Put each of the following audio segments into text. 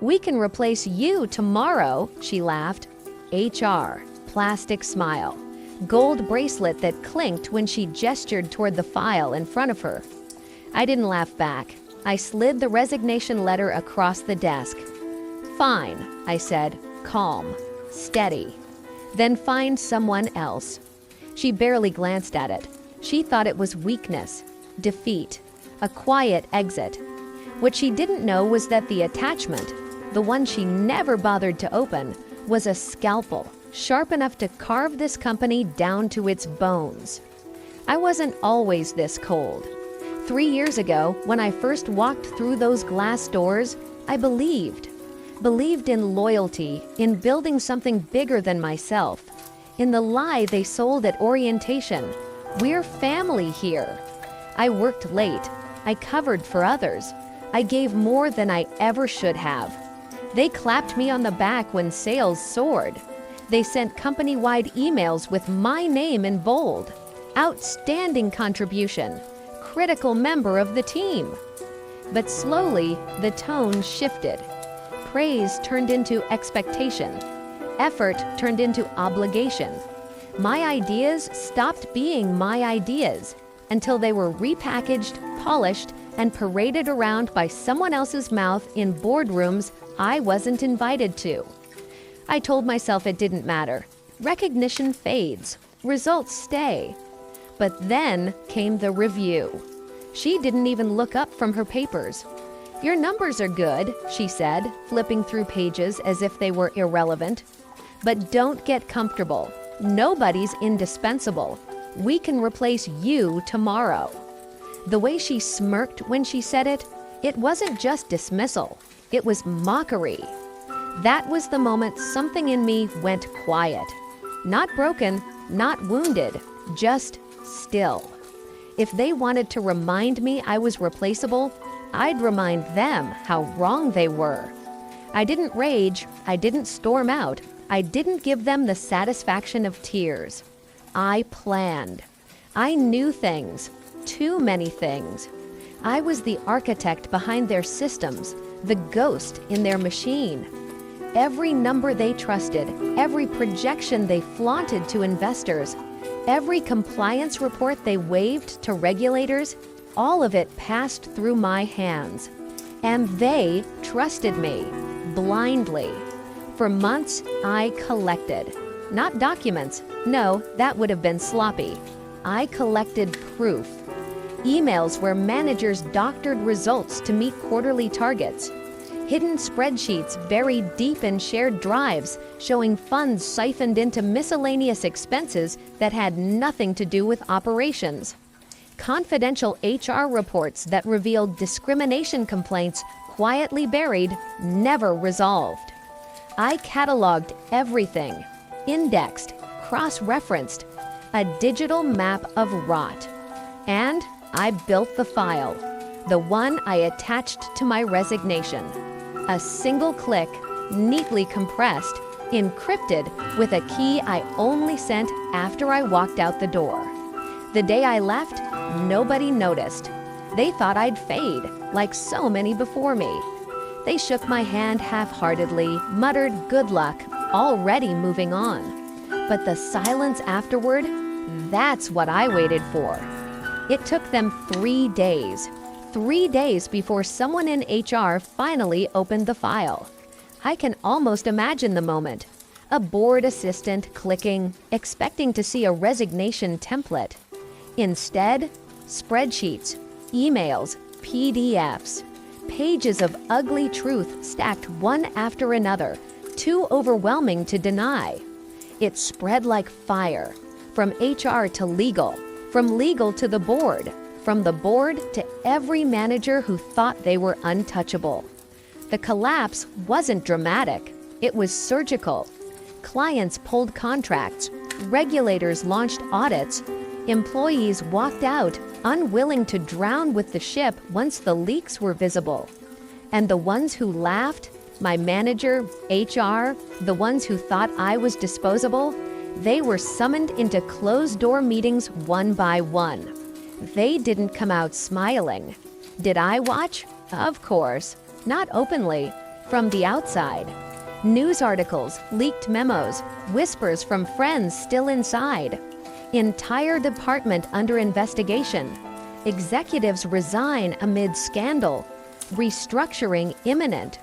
"We can replace you tomorrow," she laughed. HR, plastic smile, gold bracelet that clinked when she gestured toward the file in front of her. I didn't laugh back. I slid the resignation letter across the desk. "Fine," I said, calm, steady. "Then find someone else." She barely glanced at it. She thought it was weakness, defeat, a quiet exit. What she didn't know was that the attachment, the one she never bothered to open, was a scalpel, sharp enough to carve this company down to its bones. I wasn't always this cold. 3 years ago, when I first walked through those glass doors, I believed in loyalty, in building something bigger than myself, in the lie they sold at orientation. We're family here. I worked late. I covered for others. I gave more than I ever should have. They clapped me on the back when sales soared. They sent company-wide emails with my name in bold. Outstanding contribution. Critical member of the team. But slowly, the tone shifted. Praise turned into expectation. Effort turned into obligation. My ideas stopped being my ideas until they were repackaged, polished, and paraded around by someone else's mouth in boardrooms I wasn't invited to. I told myself it didn't matter. Recognition fades. Results stay. But then came the review. She didn't even look up from her papers. "Your numbers are good," she said, flipping through pages as if they were irrelevant. "But don't get comfortable. Nobody's indispensable. We can replace you tomorrow." The way she smirked when she said it, it wasn't just dismissal. It was mockery. That was the moment something in me went quiet. Not broken, not wounded, just still. If they wanted to remind me I was replaceable, I'd remind them how wrong they were. I didn't rage, I didn't storm out, I didn't give them the satisfaction of tears. I planned. I knew things, too many things. I was the architect behind their systems, the ghost in their machine. Every number they trusted, every projection they flaunted to investors, every compliance report they waved to regulators, all of it passed through my hands. And they trusted me, blindly. For months, I collected. Not documents. No, that would have been sloppy. I collected proof. Emails where managers doctored results to meet quarterly targets. Hidden spreadsheets buried deep in shared drives showing funds siphoned into miscellaneous expenses that had nothing to do with operations. Confidential HR reports that revealed discrimination complaints quietly buried, never resolved. I cataloged everything, indexed, cross-referenced, a digital map of rot. And I built the file, the one I attached to my resignation. A single click, neatly compressed, encrypted with a key I only sent after I walked out the door. The day I left, nobody noticed. They thought I'd fade, like so many before me. They shook my hand half-heartedly, muttered good luck, already moving on. But the silence afterward, that's what I waited for. It took them 3 days. 3 days before someone in HR finally opened the file. I can almost imagine the moment. A board assistant clicking, expecting to see a resignation template. Instead, spreadsheets, emails, PDFs, pages of ugly truth stacked one after another, too overwhelming to deny. It spread like fire, from HR to legal, from legal to the board, from the board to every manager who thought they were untouchable. The collapse wasn't dramatic, it was surgical. Clients pulled contracts, regulators launched audits, employees walked out, unwilling to drown with the ship once the leaks were visible. And the ones who laughed, my manager, HR, the ones who thought I was disposable, they were summoned into closed-door meetings one by one. They didn't come out smiling. Did I watch? Of course. Not openly. from the outside. News articles, leaked memos, whispers from friends still inside. Entire department under investigation. Executives resign amid scandal. Restructuring imminent.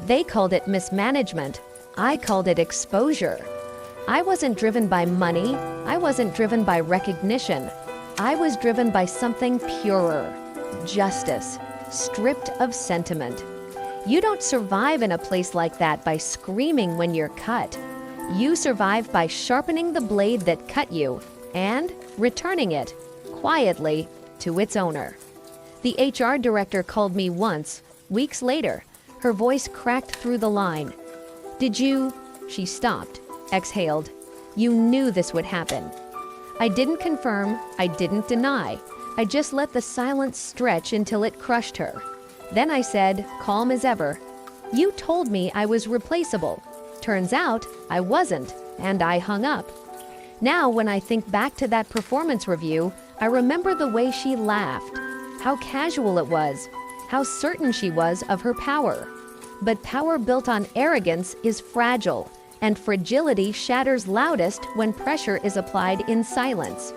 They called it mismanagement. I called it exposure. I wasn't driven by money. I wasn't driven by recognition. I was driven by something purer. Justice, stripped of sentiment. You don't survive in a place like that by screaming when you're cut. You survive by sharpening the blade that cut you and returning it, quietly, to its owner. The HR director called me once, weeks later. Her voice cracked through the line. "Did you—" She stopped, exhaled. "You knew this would happen." I didn't confirm, I didn't deny. I just let the silence stretch until it crushed her. Then I said, calm as ever, "You told me I was replaceable. Turns out I wasn't, and I hung up." Now, when I think back to that performance review, I remember the way she laughed, how casual it was, how certain she was of her power. But power built on arrogance is fragile, and fragility shatters loudest when pressure is applied in silence.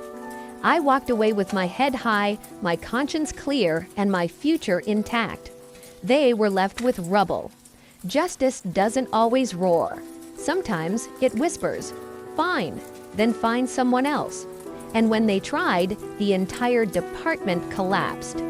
I walked away with my head high, my conscience clear, and my future intact. They were left with rubble. Justice doesn't always roar. Sometimes it whispers, "Fine, then find someone else." And when they tried, the entire department collapsed.